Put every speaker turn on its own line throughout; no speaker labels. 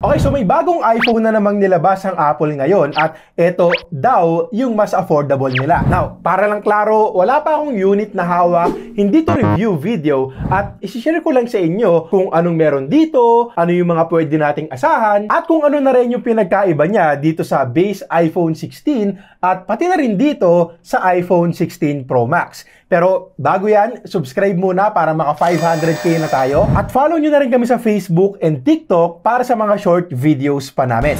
Okay, so may bagong iPhone na namang nilabas ang Apple ngayon at ito daw yung mas affordable nila. Now, para lang klaro, wala pa akong unit na hawak, hindi to review video at isi-share ko lang sa inyo kung anong meron dito, ano yung mga pwede nating asahan at kung ano na rin yung pinagkaiba niya dito sa base iPhone 16 at pati na rin dito sa iPhone 16 Pro Max. Pero bago yan, subscribe muna para maka 500k na tayo at follow nyo na rin kami sa Facebook and TikTok para sa mga short videos pa namin.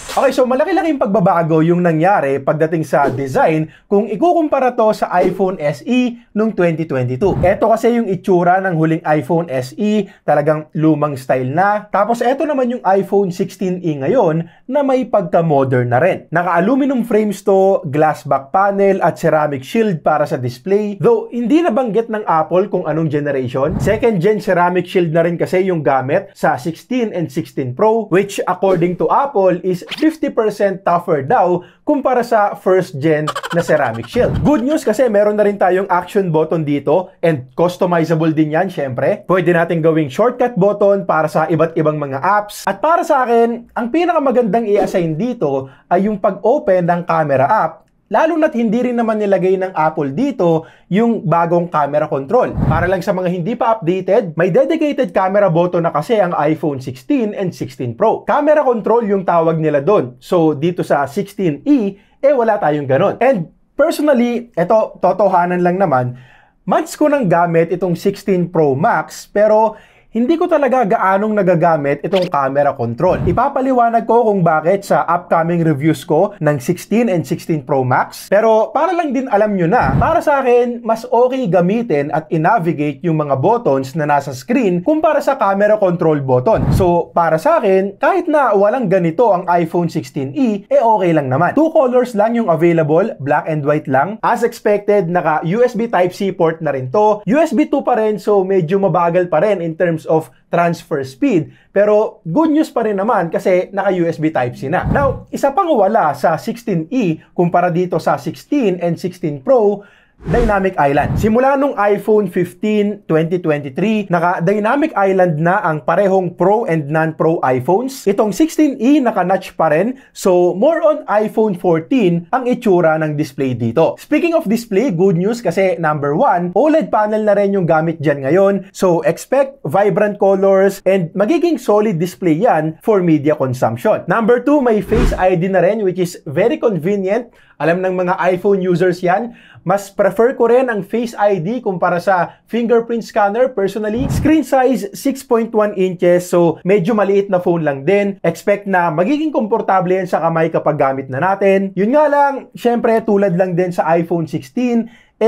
Okay, so malaki-laking pagbabago yung nangyari pagdating sa design kung ikukumpara to sa iPhone SE noong 2022. Ito kasi yung itsura ng huling iPhone SE, talagang lumang style na. Tapos ito naman yung iPhone 16e ngayon na may pagka-modern na rin. Naka-aluminum frames to, glass back panel at ceramic shield para sa display. Though hindi nabanggit ng Apple kung anong generation. Second gen ceramic shield na rin kasi yung gamit sa 16 and 16 Pro, which according to Apple is 50% tougher daw kumpara sa first gen na ceramic shield. Good news kasi meron na rin tayong action button dito and customizable din yan syempre. Pwede natin gawing shortcut button para sa iba't ibang mga apps. At para sa akin, ang pinakamagandang i-assign dito ay yung pag-open ng camera app. Lalo na't hindi rin naman nilagay ng Apple dito yung bagong camera control. Para lang sa mga hindi pa updated, may dedicated camera button na kasi ang iPhone 16 and 16 Pro. Camera control yung tawag nila doon. So dito sa 16e, wala tayong ganon. And personally, eto, totohanan lang naman, months ko nang gamit itong 16 Pro Max, pero hindi ko talaga gaanong nagagamit itong camera control. Ipapaliwanag ko kung bakit sa upcoming reviews ko ng 16 and 16 Pro Max. Pero para lang din alam nyo na, para sa akin, mas okay gamitin at i-navigate yung mga buttons na nasa screen kumpara sa camera control button. So, para sa akin, kahit na walang ganito ang iPhone 16e, okay lang naman. Two colors lang yung available, black and white lang. As expected, naka USB Type-C port na rin to. USB 2 pa rin, so medyo mabagal pa rin in terms of transfer speed. Pero good news pa rin naman kasi naka-USB Type-C na. Now, isa pang wala sa 16e kumpara dito sa 16 and 16 Pro, Dynamic Island. Simula nung iPhone 15 2023, naka-Dynamic Island na ang parehong Pro and non-Pro iPhones. Itong 16e naka-notch pa rin, so more on iPhone 14 ang itsura ng display dito. Speaking of display, good news kasi number 1, OLED panel na rin yung gamit dyan ngayon. So expect vibrant colors and magiging solid display yan for media consumption. Number 2, may Face ID na rin which is very convenient. Alam ng mga iPhone users yan. Mas prefer ko rin ang Face ID kumpara sa fingerprint scanner personally. Screen size 6.1 inches, so medyo maliit na phone lang din. Expect na magiging komportable yan sa kamay kapag gamit na natin. Yun nga lang, syempre tulad lang din sa iPhone 16,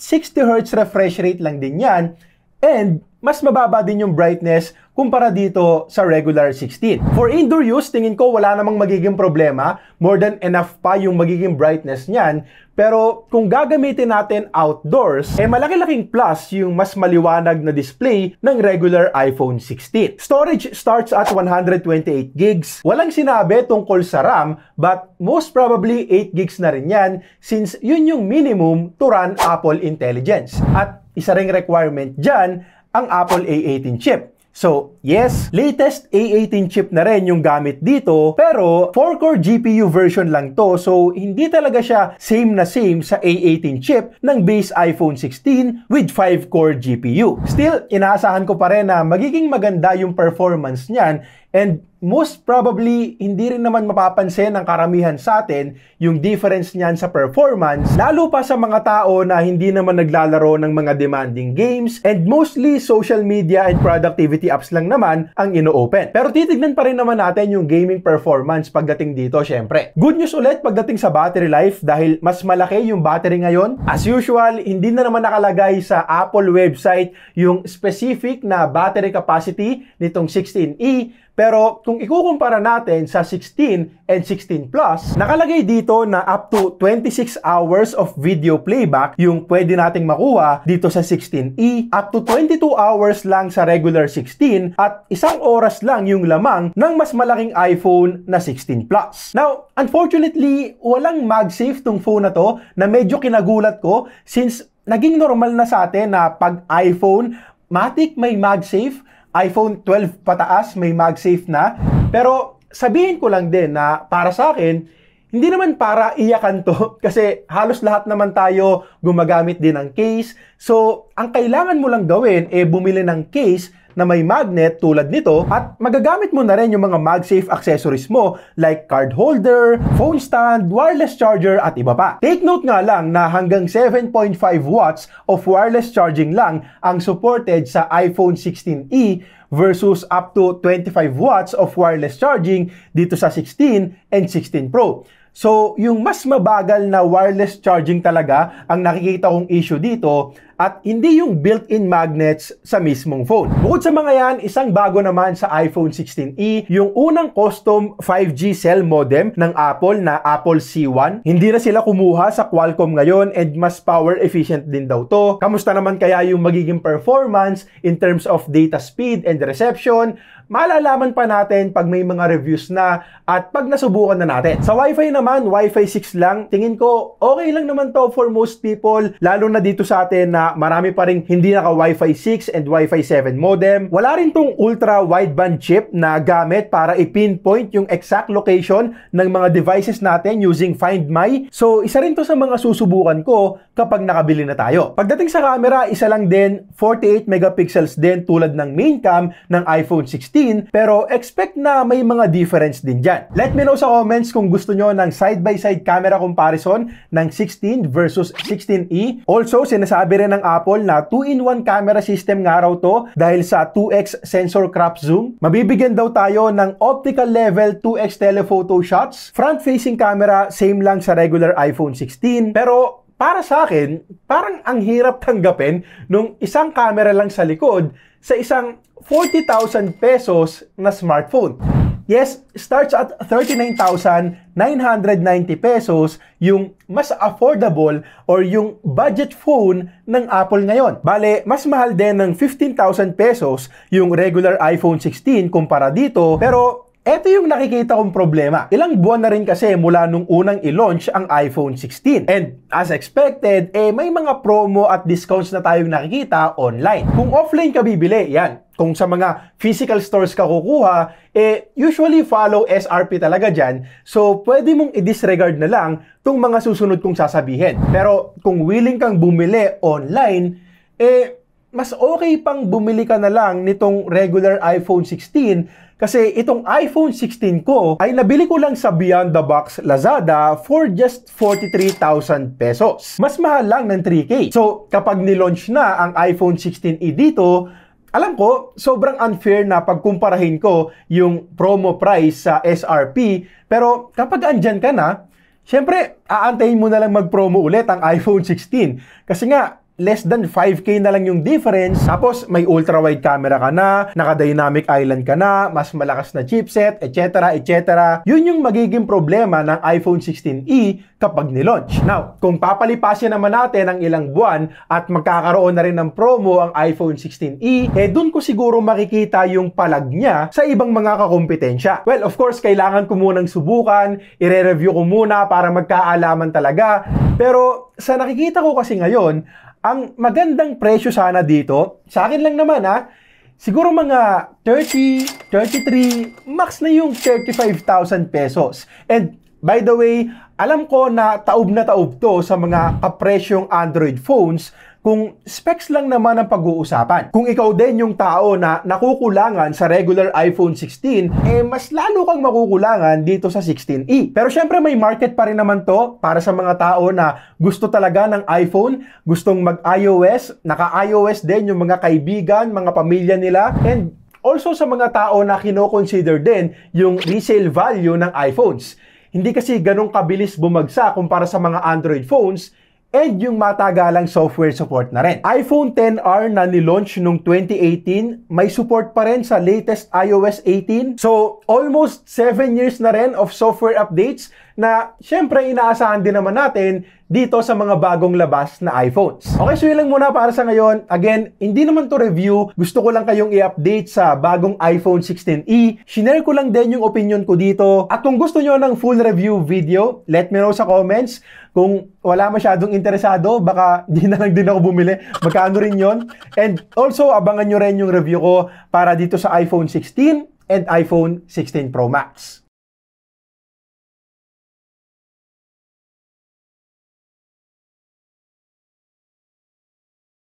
60Hz refresh rate lang din yan. And mas mababa din yung brightness kumpara dito sa regular 16. For indoor use, tingin ko wala namang magiging problema. More than enough pa yung magiging brightness niyan. Pero kung gagamitin natin outdoors, malaki-laking plus yung mas maliwanag na display ng regular iPhone 16. Storage starts at 128 gigs. Walang sinabi tungkol sa RAM, but most probably 8 gigs na rin yan since yun yung minimum to run Apple Intelligence. At isa ring requirement dyan, ang Apple A18 chip. So, yes, latest A18 chip na rin yung gamit dito, pero 4-core GPU version lang to, so hindi talaga siya same na same sa A18 chip ng base iPhone 16 with 5-core GPU. Still, inaasahan ko pa rin na magiging maganda yung performance niyan, and most probably, hindi rin naman mapapansin ng karamihan sa atin yung difference niyan sa performance, lalo pa sa mga tao na hindi naman naglalaro ng mga demanding games and mostly social media and productivity apps lang naman ang ino-open. Pero titignan pa rin naman natin yung gaming performance pagdating dito, syempre. Good news ulit pagdating sa battery life dahil mas malaki yung battery ngayon. As usual, hindi na naman nakalagay sa Apple website yung specific na battery capacity nitong 16e, pero kung ikukumpara natin sa 16 and 16 Plus, nakalagay dito na up to 26 hours of video playback yung pwede nating makuha dito sa 16e, up to 22 hours lang sa regular 16 at 1 oras lang yung lamang ng mas malaking iPhone na 16 Plus. Now, unfortunately, walang MagSafe tong phone na to na medyo kinagulat ko since naging normal na sa atin na pag iPhone, matik may MagSafe. iPhone 12 pataas may MagSafe na. Pero sabihin ko lang din na para sa akin, hindi naman para iyakan to kasi halos lahat naman tayo gumagamit din ng case. So, ang kailangan mo lang gawin bumili ng case na may magnet tulad nito at magagamit mo na rin yung mga MagSafe accessories mo like card holder, phone stand, wireless charger at iba pa. Take note nga lang na hanggang 7.5 watts of wireless charging lang ang supported sa iPhone 16e versus up to 25 watts of wireless charging dito sa 16 and 16 Pro. So, yung mas mabagal na wireless charging talaga ang nakikita kong issue dito at hindi yung built-in magnets sa mismong phone. Bukod sa mga yan, isang bago naman sa iPhone 16e, yung unang custom 5G cell modem ng Apple na Apple C1. Hindi na sila kumuha sa Qualcomm ngayon and mas power efficient din daw to. Kamusta naman kaya yung magiging performance in terms of data speed and reception? Malalaman pa natin pag may mga reviews na at pag nasubukan na natin. Sa Wi-Fi naman, Wi-Fi 6 lang. Tingin ko, okay lang naman to for most people, lalo na dito sa atin na marami pa rin hindi naka Wi-Fi 6 and Wi-Fi 7 modem. Wala rin tong ultra wideband chip na gamit para i-pinpoint yung exact location ng mga devices natin using Find My. So, isa rin to sa mga susubukan ko kapag nakabili na tayo. Pagdating sa camera, isa lang din, 48 megapixels din tulad ng main cam ng iPhone 16. Pero expect na may mga difference din dyan. Let me know sa comments kung gusto nyo ng side-by-side camera comparison ng 16 versus 16e. Also, sinasabi rin ng Apple na 2-in-1 camera system nga raw to dahil sa 2x sensor crop zoom. Mabibigyan daw tayo ng optical level 2x telephoto shots. Front-facing camera, same lang sa regular iPhone 16. Pero para sa akin, parang ang hirap tanggapin nung isang camera lang sa likod sa isang 40,000 pesos na smartphone. Yes, starts at 39,990 pesos yung mas affordable or yung budget phone ng Apple ngayon. Bale, mas mahal din ng 15,000 pesos yung regular iPhone 16 kumpara dito, pero eto yung nakikita kong problema. Ilang buwan na rin kasi mula nung unang i-launch ang iPhone 16. And as expected, may mga promo at discounts na tayong nakikita online. Kung offline ka bibili, yan. Kung sa mga physical stores ka kukuha, usually follow SRP talaga dyan. So, pwede mong i-disregard na lang tong mga susunod kong sasabihin. Pero kung willing kang bumili online, mas okay pang bumili ka na lang nitong regular iPhone 16 kasi itong iPhone 16 ko ay nabili ko lang sa Beyond the Box Lazada for just 43,000 pesos. Mas mahal lang ng 3K. So, kapag nilaunch na ang iPhone 16e dito, alam ko, sobrang unfair na pagkumparahin ko yung promo price sa SRP. Pero kapag andyan ka na, syempre, aantayin mo na lang mag-promo ulit ang iPhone 16. Kasi nga, less than 5K na lang yung difference. Tapos, may ultra-wide camera ka na, naka-dynamic island ka na, mas malakas na chipset, etc. etc. Yun yung magiging problema ng iPhone 16e kapag nilaunch. Now, kung papalipasin naman natin ang ilang buwan at magkakaroon na rin ng promo ang iPhone 16e, dun ko siguro makikita yung palag niya sa ibang mga kakompetensya. Well, of course, kailangan ko munang subukan, ire-review ko muna para magkaalaman talaga. Pero, sa nakikita ko kasi ngayon, ang magandang presyo sana dito, sa akin lang naman siguro mga 30, 33, max na yung 35,000 pesos. And by the way, alam ko na taob to sa mga kapresyong Android phones kung specs lang naman ang pag-uusapan. Kung ikaw din yung tao na nakukulangan sa regular iPhone 16, mas lalo kang makukulangan dito sa 16e. Pero syempre may market pa rin naman to para sa mga tao na gusto talaga ng iPhone, gustong mag-iOS, naka-iOS din yung mga kaibigan, mga pamilya nila, and also sa mga tao na kino-consider din yung resale value ng iPhones. Hindi kasi ganong kabilis bumagsak kumpara sa mga Android phones, and yung matagalang software support na rin. iPhone XR na nilaunch nung 2018, may support pa rin sa latest iOS 18. So, almost 7 years na rin of software updates na syempre inaasahan din naman natin dito sa mga bagong labas na iPhones. Okay, so yun lang muna para sa ngayon. Again, hindi naman to review. Gusto ko lang kayong i-update sa bagong iPhone 16e. Shinare ko lang din yung opinion ko dito. At kung gusto nyo ng full review video, let me know sa comments. Kung wala masyadong interesado, baka di na lang din ako bumili. Magkano rin yon. And also, abangan nyo rin yung review ko para dito sa iPhone 16 and iPhone 16 Pro Max.